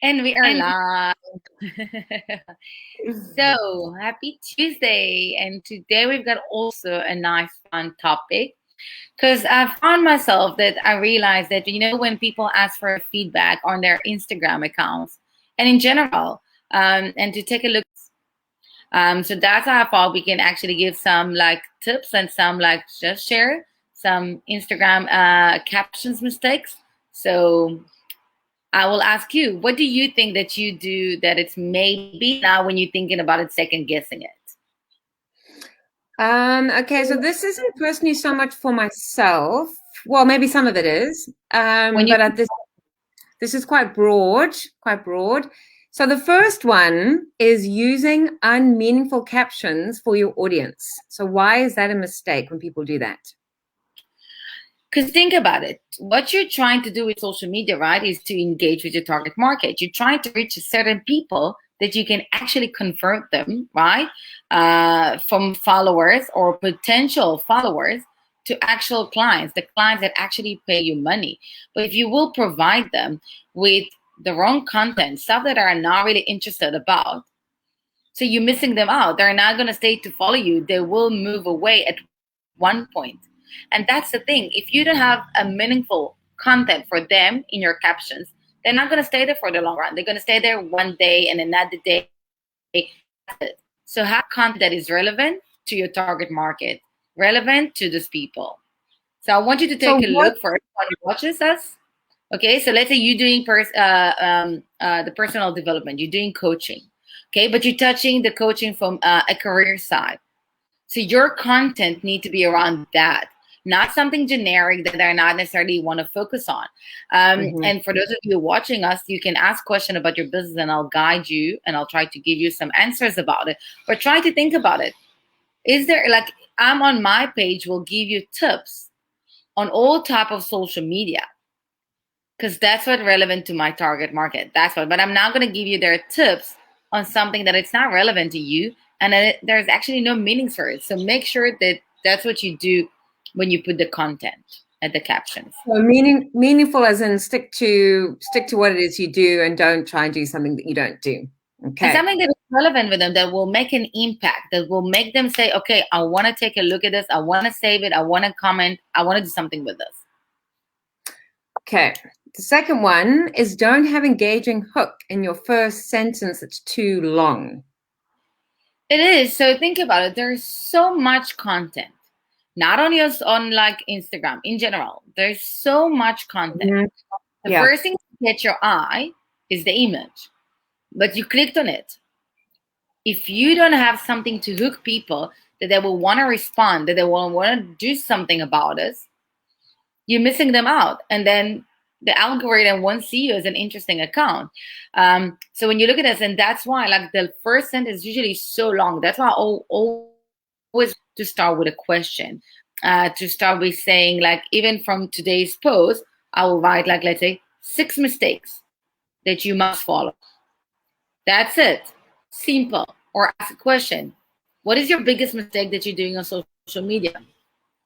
And we are live. So happy Tuesday. And today we've got also a nice fun topic because I found myself that I realized that, when people ask for feedback on their Instagram accounts and in general, and to take a look. So that's how I thought we can actually give some like tips and some like just share some Instagram captions mistakes. So I will ask you, what do you think that you do that it's maybe now when you're thinking about it, second guessing it? Okay, so this isn't personally so much for myself. Well, maybe some of it is, When you but this is quite broad, quite broad. So the first one is using unmeaningful captions for your audience. So why is that a mistake when people do that? Because think about it, what you're trying to do with social media, right, is to engage with your target market. You're trying to reach certain people that you can actually convert them, right, from followers or potential followers to actual clients, the clients that actually pay you money. But if you will provide them with the wrong content, stuff that are not really interested about, so you're missing them out. They're not going to stay to follow you. They will move away at one point. And that's the thing. If you don't have a meaningful content for them in your captions, they're not going to stay there for the long run. They're going to stay there one day and another day. So have content that is relevant to your target market, relevant to those people. So I want you to So take a what? look for anyone who watches us. Okay, so let's say you're doing the personal development, you're doing coaching, okay, but you're touching the coaching from a career side. So your content need to be around that, not something generic that they're not necessarily want to focus on. Mhm. And for those of you watching us, you can ask questions about your business, and I'll guide you, and I'll try to give you some answers about it. But try to think about it. Is there like I'm on my page will give you tips on all type of social media because that's what relevant to my target market. That's what. But I'm not going to give you their tips on something that it's not relevant to you, and there's actually no meaning for it. So make sure that that's what you do when you put the content and the captions. So meaningful as in stick to what it is you do and don't try and do something that you don't do. And Okay. something that is relevant with them that will make an impact, that will make them say, okay, I want to take a look at this. I want to save it. I want to comment. I want to do something with this. Okay. The second one is don't have engaging hook in your first sentence that's too long. It is. So think about it. There's so much content, not only on like Instagram in general. There's so much content. Mhm. The Yeah. first thing to catch your eye is the image, but you clicked on it. If you don't have something to hook people that they will want to respond, that they will want to do something about it, you're missing them out. And then the algorithm won't see you as an interesting account. So when you look at this, and that's why like the first sentence is usually so long. That's why I always to start with a question. To start with saying like even from today's post, I will write like let's say 6 mistakes that you must follow. That's it. Simple. Or ask a question. What is your biggest mistake that you're doing on social media?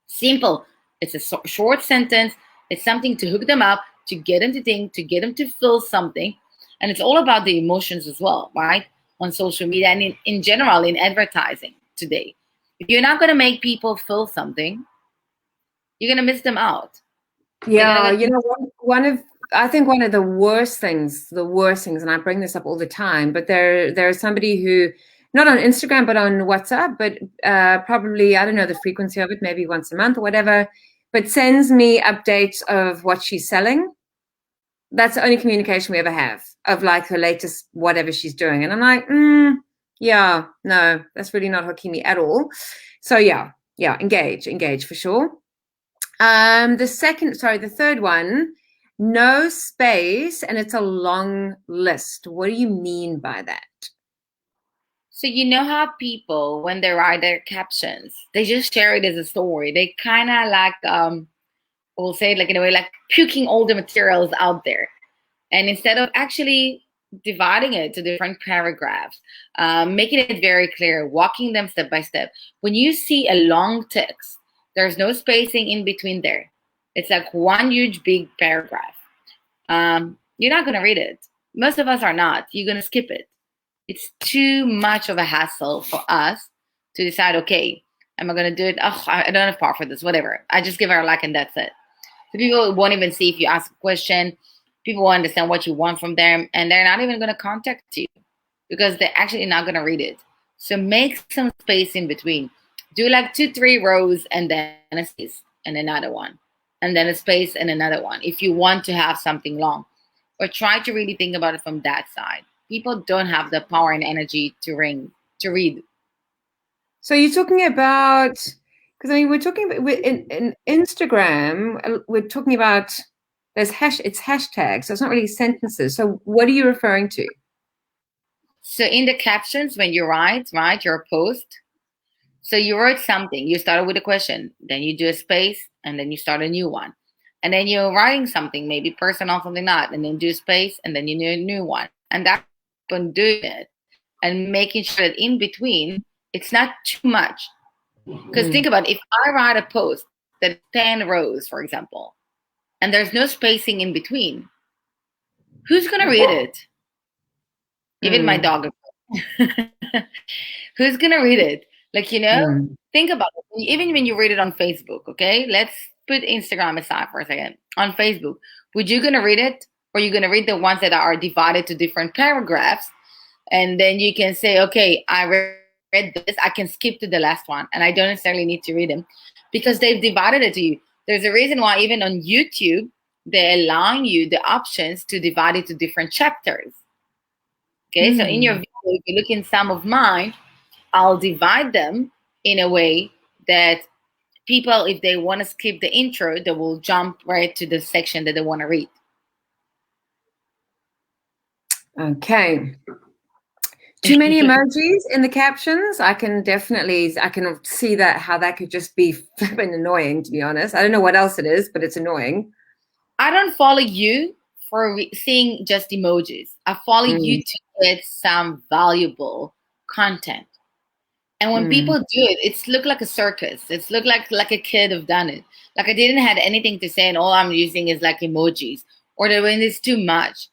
Simple. It's a short sentence. It's something to hook them up, to get them to think, to get them to feel something. And it's all about the emotions as well, right? On social media and in general in advertising today. If you're not going to make people feel something, you're going to miss them out. They're Yeah, going to. I think one of the worst things, and I bring this up all the time, but there's somebody who, not on Instagram, but on WhatsApp, but probably, I don't know the frequency of it, maybe once a month or whatever, but sends me updates of what she's selling. That's the only communication we ever have of like her latest whatever she's doing. And I'm like, yeah, no, that's really not hooking me at all. So yeah, engage for sure. The third one, no space, and it's a long list. What do you mean by that? So you know how people, when they write their captions, they just share it as a story. They kind of like, we'll say it like in a way, like puking all the materials out there. And instead of actually dividing it to different paragraphs, making it very clear, walking them step by step. When you see a long text, there's no spacing in between there. It's like one huge big paragraph. You're not going to read it. Most of us are not. You're going to skip it. It's too much of a hassle for us to decide, okay, am I going to do it? Oh, I don't have power for this, whatever. I just give her a like and that's it. So people won't even see if you ask a question. People won't understand what you want from them. And they're not even going to contact you because they're actually not going to read it. So make some space in between. Do like 2-3 rows and then a space and another one. And then a space and another one if you want to have something long. Or try to really think about it from that side. People don't have the power and energy to read. So you're talking about, because I mean, we're talking about in Instagram, we're talking about it's hashtags, so it's not really sentences. So what are you referring to? So in the captions, when you write your post, so you wrote something, you started with a question, then you do a space, and then you start a new one. And then you're writing something, maybe personal, something not, and then do a space, and then you do a new one. And that's when doing it and making sure that in between, it's not too much. Because think about it, if I write a post that's 10 rows, for example, and there's no spacing in between, who's going to read it? Even my dog. Who's going to read it? Like, think about it. Even when you read it on Facebook, okay? Let's put Instagram aside for a second. On Facebook, would you going to read it? Or are you going to read the ones that are divided to different paragraphs? And then you can say, okay, I read this. I can skip to the last one. And I don't necessarily need to read them because they've divided it to you. There's a reason why even on YouTube, they're allowing you the options to divide it to different chapters. Okay, so in your video, if you look in some of mine, I'll divide them in a way that people, if they want to skip the intro, they will jump right to the section that they want to read. Okay. Too many emojis in the captions? I can see that, how that could just be flipping annoying, to be honest. I don't know what else it is, but it's annoying. I don't follow you for seeing just emojis. I follow you to get some valuable content. And when people do it, it's look like a circus. It's look like a kid have done it. Like I didn't have anything to say and all I'm using is like emojis. Or when it's too much,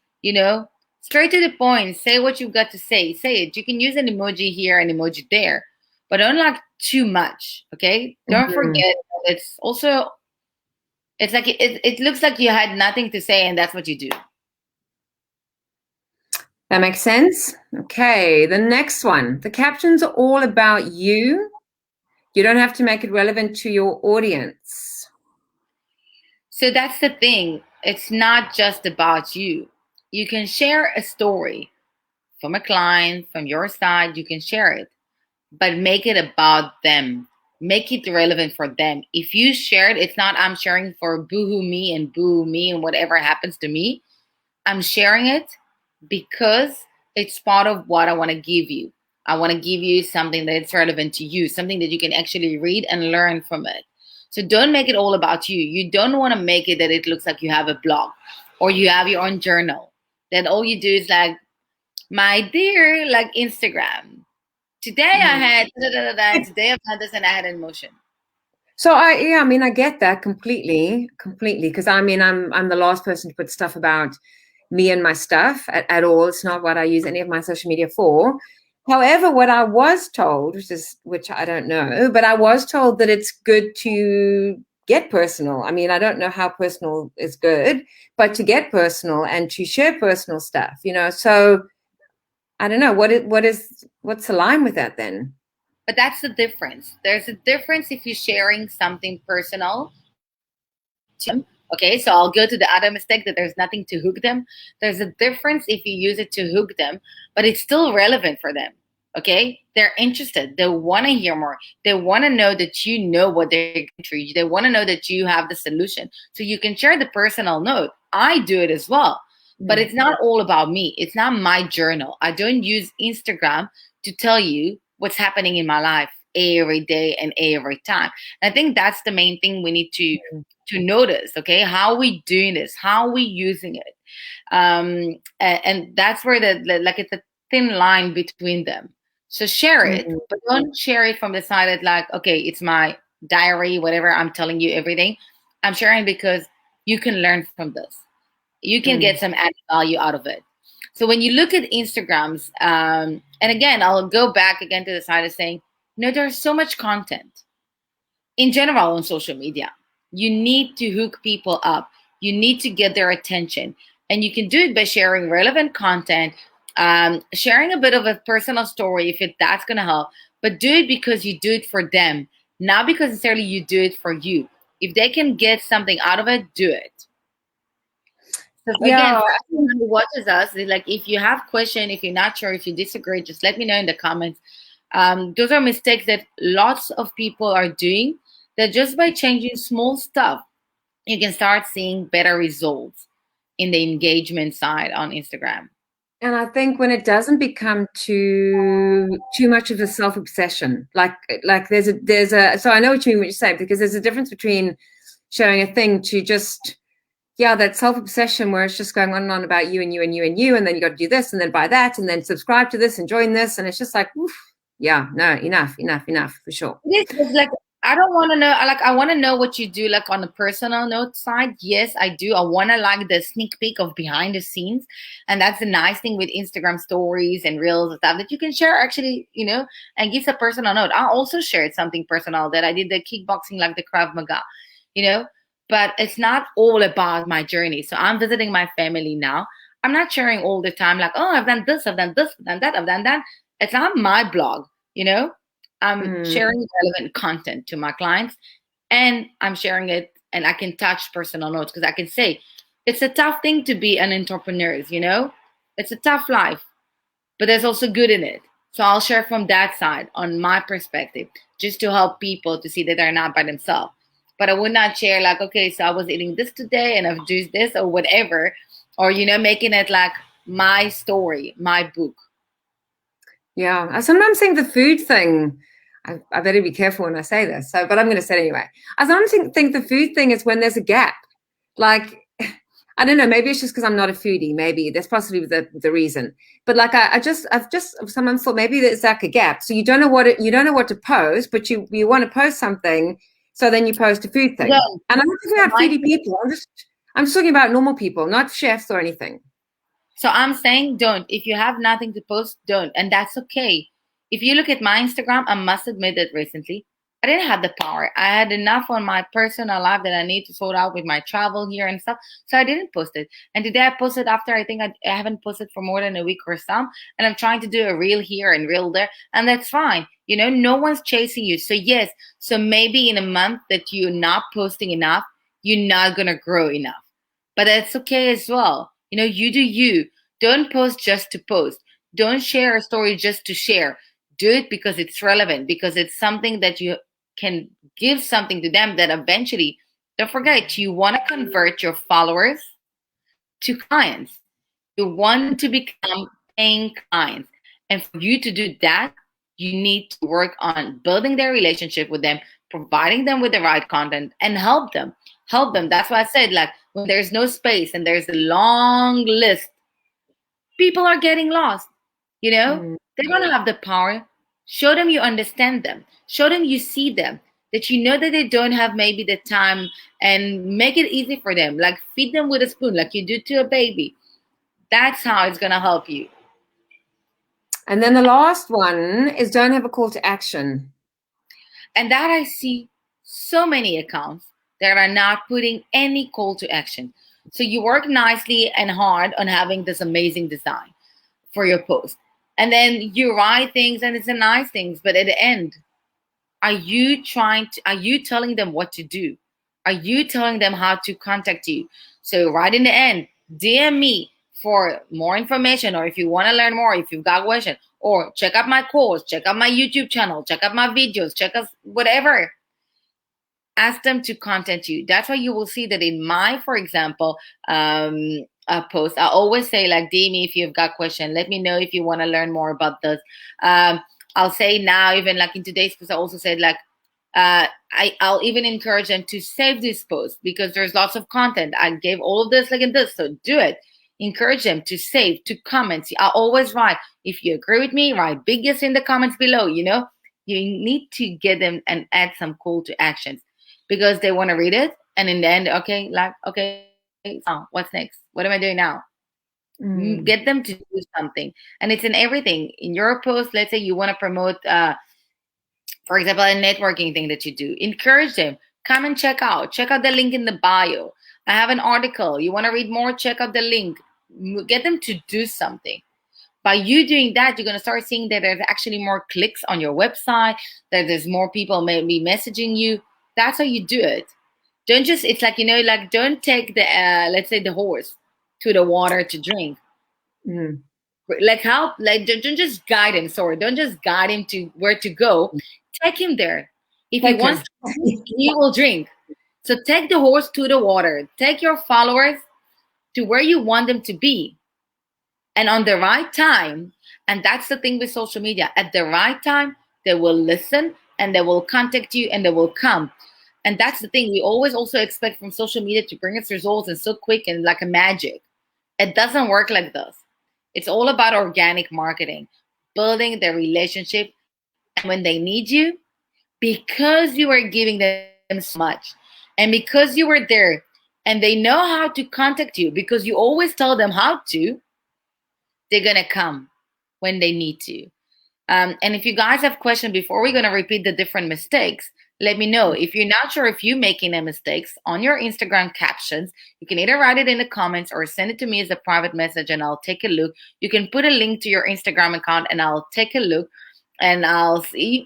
straight to the point. Say what you've got to say. Say it. You can use an emoji here, an emoji there, but don't like too much. Okay. Don't forget. It's also, it's like it looks like you had nothing to say, and that's what you do. That makes sense. Okay, the next one. The captions are all about you. You don't have to make it relevant to your audience. So that's the thing. It's not just about you. You can share a story from a client, from your side, you can share it, but make it about them. Make it relevant for them. If you share it, it's not I'm sharing for boohoo me and whatever happens to me. I'm sharing it because it's part of what I want to give you. I want to give you something that's relevant to you, something that you can actually read and learn from it. So don't make it all about you. You don't want to make it that it looks like you have a blog or you have your own journal. Then all you do is like, my dear, like Instagram. Today I had today I've had this and I had an emotion. So I get that completely, because I'm the last person to put stuff about me and my stuff at all. It's not what I use any of my social media for. However, what I was told, which I don't know, but I was told that it's good to get personal. I mean, I don't know how personal is good, but to get personal and to share personal stuff, so I don't know what's the line with that then. But that's the difference. There's a difference if you're sharing something personal to them. Okay, so I'll go to the other mistake that there's nothing to hook them. There's a difference if you use it to hook them, but it's still relevant for them. Okay, they're interested. They want to hear more. They want to know that you know what they're going through. They want to know that you have the solution. So you can share the personal note. I do it as well. But it's not all about me. It's not my journal. I don't use Instagram to tell you what's happening in my life every day and every time. And I think that's the main thing we need to notice. Okay, how are we doing this? How are we using it? And that's where it's a thin line between them. So share it, but don't share it from the side that like, okay, it's my diary, whatever. I'm telling you everything. I'm sharing because you can learn from this. You can get some added value out of it. So when you look at Instagrams, and again, I'll go back again to the side of saying, there's so much content in general on social media. You need to hook people up. You need to get their attention. And you can do it by sharing relevant content, sharing a bit of a personal story if that's going to help, but do it because you do it for them, not because necessarily you do it for you. If they can get something out of it, do it. So again, Yeah. for everyone who watches us, like if you have question, if you're not sure, if you disagree, just let me know in the comments. Those are mistakes that lots of people are doing. That just by changing small stuff, you can start seeing better results in the engagement side on Instagram. And I think when it doesn't become too much of a self-obsession, like there's a so I know what you mean when you say, because there's a difference between showing a thing to just, yeah, that self-obsession where it's just going on and on about you and you and you and you, and then you got to do this and then buy that and then subscribe to this and join this, and it's just like, oof, yeah, no, enough for sure. It's like I don't want to know. Like I want to know what you do, like on a personal note side. Yes, I do. I want to like the sneak peek of behind the scenes, and that's the nice thing with Instagram stories and reels and stuff that you can share actually, and gives a personal note. I also shared something personal that I did the kickboxing, like the Krav Maga, you know. But it's not all about my journey. So I'm visiting my family now. I'm not sharing all the time, like, oh, I've done this, I've done this, I've done that, I've done that. It's not my blog, I'm sharing relevant content to my clients, and I'm sharing it, and I can touch personal notes because I can say it's a tough thing to be an entrepreneur, it's a tough life, but there's also good in it. So I'll share from that side on my perspective just to help people to see that they're not by themselves. But I would not share like, okay, so I was eating this today and I've juiced this or whatever, or making it like my story, my book. Yeah, I sometimes think the food thing, I better be careful when I say this, but I'm going to say it anyway. I sometimes think the food thing is when there's a gap. Like, I don't know, maybe it's just because I'm not a foodie. Maybe that's possibly the reason. But like, I've just sometimes thought maybe there's like a gap. So you don't know what to post, but you want to post something, so then you post a food thing. Again, And I'm not talking about foodie people. I'm just talking about normal people, not chefs or anything. So I'm saying don't. If you have nothing to post, don't. And that's okay. If you look at my Instagram, I must admit that recently, I didn't have the power. I had enough on my personal life that I need to sort out with my travel here and stuff. So I didn't post it. And today I posted after I think I haven't posted for more than a week or some. And I'm trying to do a reel here and reel there. And that's fine. No one's chasing you. So yes. So maybe in a month that you're not posting enough, you're not going to grow enough. But that's okay as well. You do you. Don't post just to post. Don't share a story just to share. Do it because it's relevant, because it's something that you can give something to them that eventually, don't forget, you want to convert your followers to clients. You want to become paying clients. And for you to do that, you need to work on building their relationship with them, providing them with the right content, and help them. Help them. That's why I said, like, when there's no space and there's a long list, people are getting lost. They don't have the power. Show them you understand them. Show them you see them. That that they don't have maybe the time, and make it easy for them. Like feed them with a spoon, like you do to a baby. That's how it's gonna help you. And then the last one is don't have a call to action. And that I see so many accounts that are not putting any call to action. So you work nicely and hard on having this amazing design for your post. And then you write things and it's a nice things, but at the end, are you telling them what to do? Are you telling them how to contact you? So right in the end, DM me for more information, or if you want to learn more, if you've got questions, or check out my course, check out my YouTube channel, check out my videos, check out whatever. Ask them to contact you. That's why you will see that in my, for example, post, I always say like, DM me if you've got questions. Let me know if you want to learn more about this. I'll say now, even like in today's post, I also said like, I'll even encourage them to save this post because there's lots of content. I gave all of this like in this, so do it. Encourage them to save, to comment. I always write, if you agree with me, write big yes in the comments below. You need to get them and add some call to actions because they want to read it. And in the end, okay, so what's next? What am I doing now? Get them to do something. And it's in everything. In your post, let's say you want to promote, for example, a networking thing that you do. Encourage them. Come and check out. Check out the link in the bio. I have an article. You want to read more? Check out the link. Get them to do something. By you doing that, you're going to start seeing that there's actually more clicks on your website, that there's more people maybe messaging you. That's how you do it. Don't just, it's like, like don't take the, let's say the horse to the water to drink. Like help, like don't just guide him. Sorry, don't just guide him to where to go. Take him there. If he wants to drink, he will drink. So take the horse to the water. Take your followers to where you want them to be. And on the right time, and that's the thing with social media, at the right time, they will listen and they will contact you and they will come. And that's the thing. We always also expect from social media to bring us results and so quick and like a magic. It doesn't work like this. It's all about organic marketing, building the relationship. And when they need you, because you are giving them so much and because you were there and they know how to contact you because you always tell them how to, they're going to come when they need to. And if you guys have questions before we're going to repeat the different mistakes, let me know. If you're not sure if you're making a mistakes on your Instagram captions, you can either write it in the comments or send it to me as a private message and I'll take a look. You can put a link to your Instagram account and I'll take a look and I'll see.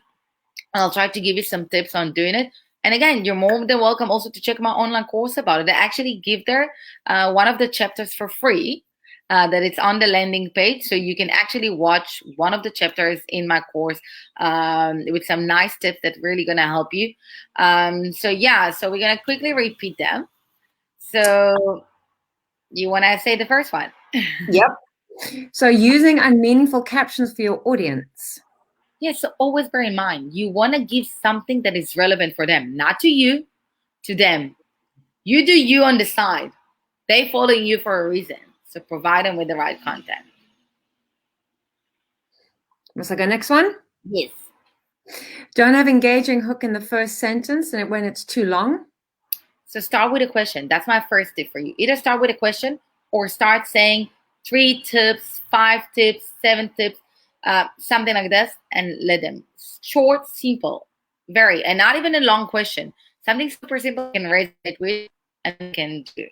I'll try to give you some tips on doing it. And again, you're more than welcome also to check my online course about it. I actually give there one of the chapters for free. That it's on the landing page, so you can actually watch one of the chapters in my course with some nice tips that really gonna help you. So we're gonna quickly repeat them. So you wanna say the first one? Yep. So using unmeaningful captions for your audience. Yeah, so always bear in mind, you wanna give something that is relevant for them, not to you, to them. You do you on the side. They follow you for a reason. So provide them with the right content. Must I go next one? Yes. Don't have engaging hook in the first sentence and when it's too long. So start with a question. That's my first tip for you. Either start with a question or start saying 3 tips, 5 tips, 7 tips, something like this, and let them. Short, simple, very, and not even a long question. Something super simple can resonate with and can do.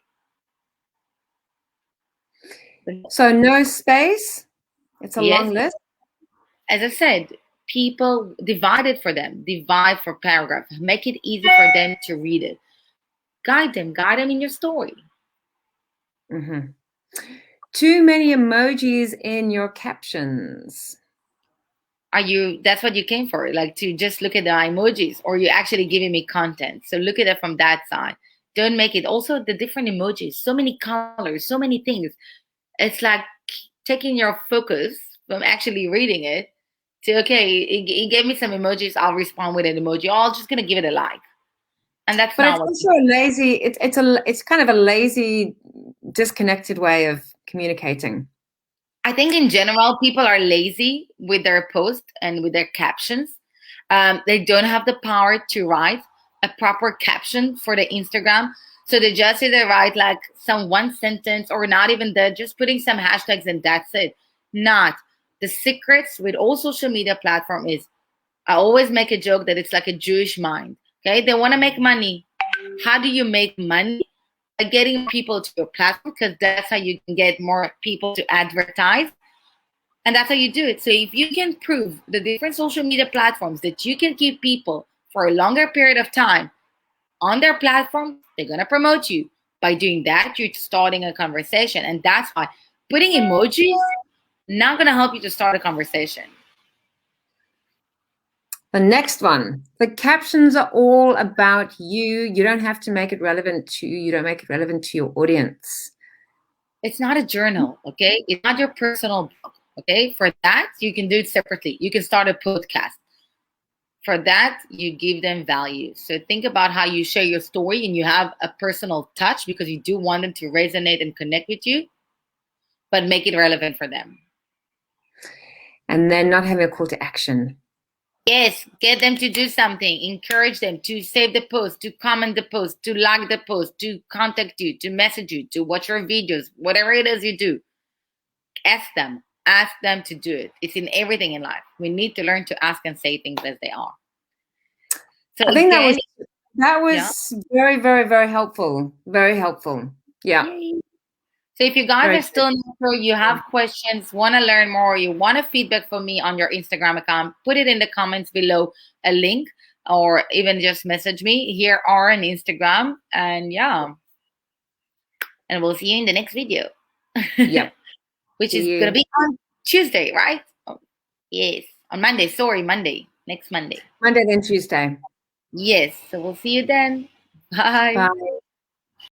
So no space. It's a long list. As I said, people divide it for them. Divide for paragraph. Make it easy for them to read it. Guide them in your story. Too many emojis in your captions. That's what you came for, like to just look at the emojis, or you actually giving me content? So look at it from that side. Don't make it also the different emojis, so many colors, so many things. It's like taking your focus from actually reading it to, okay, it gave me some emojis, I'll respond with an emoji, or I'm just gonna give it a like. And that's but it's also a lazy, it's kind of a lazy, disconnected way of communicating. I think in general, people are lazy with their posts and with their captions. They don't have the power to write a proper caption for the Instagram. So they just either write like some one sentence or not even that, just putting some hashtags and that's it. Not. The secrets with all social media platform is, I always make a joke that it's like a Jewish mind. Okay, they want to make money. How do you make money? By getting people to your platform, because that's how you can get more people to advertise. And that's how you do it. So if you can prove the different social media platforms that you can keep people for a longer period of time on their platform, they're going to promote you. By doing that, you're starting a conversation. And that's why putting emojis not going to help you to start a conversation. The next one, the captions are all about you. You don't have to make it relevant to you. You don't make it relevant to your audience. It's not a journal, okay? It's not your personal blog, okay? For that, you can do it separately. You can start a podcast. For that, you give them value. So think about how you share your story and you have a personal touch because you do want them to resonate and connect with you, but make it relevant for them. And then not having a call to action. Yes, get them to do something. Encourage them to save the post, to comment the post, to like the post, to contact you, to message you, to watch your videos, whatever it is you do. Ask them. Ask them to do it. It's in everything in life. We need to learn to ask and say things as they are. So I think again, that was very, very, very helpful. Very helpful. Yeah. yay. So if you guys are still not sure, you have questions, want to learn more, you want a feedback from me on your Instagram account, put it in the comments below, a link, or even just message me here or on Instagram. And yeah, and we'll see you in the next video. Yep. Which See is you. going to be on Tuesday, right? Oh, yes, on Monday. Sorry, Monday. Next Monday. Monday, then Tuesday. Yes. So we'll see you then. Bye. Bye.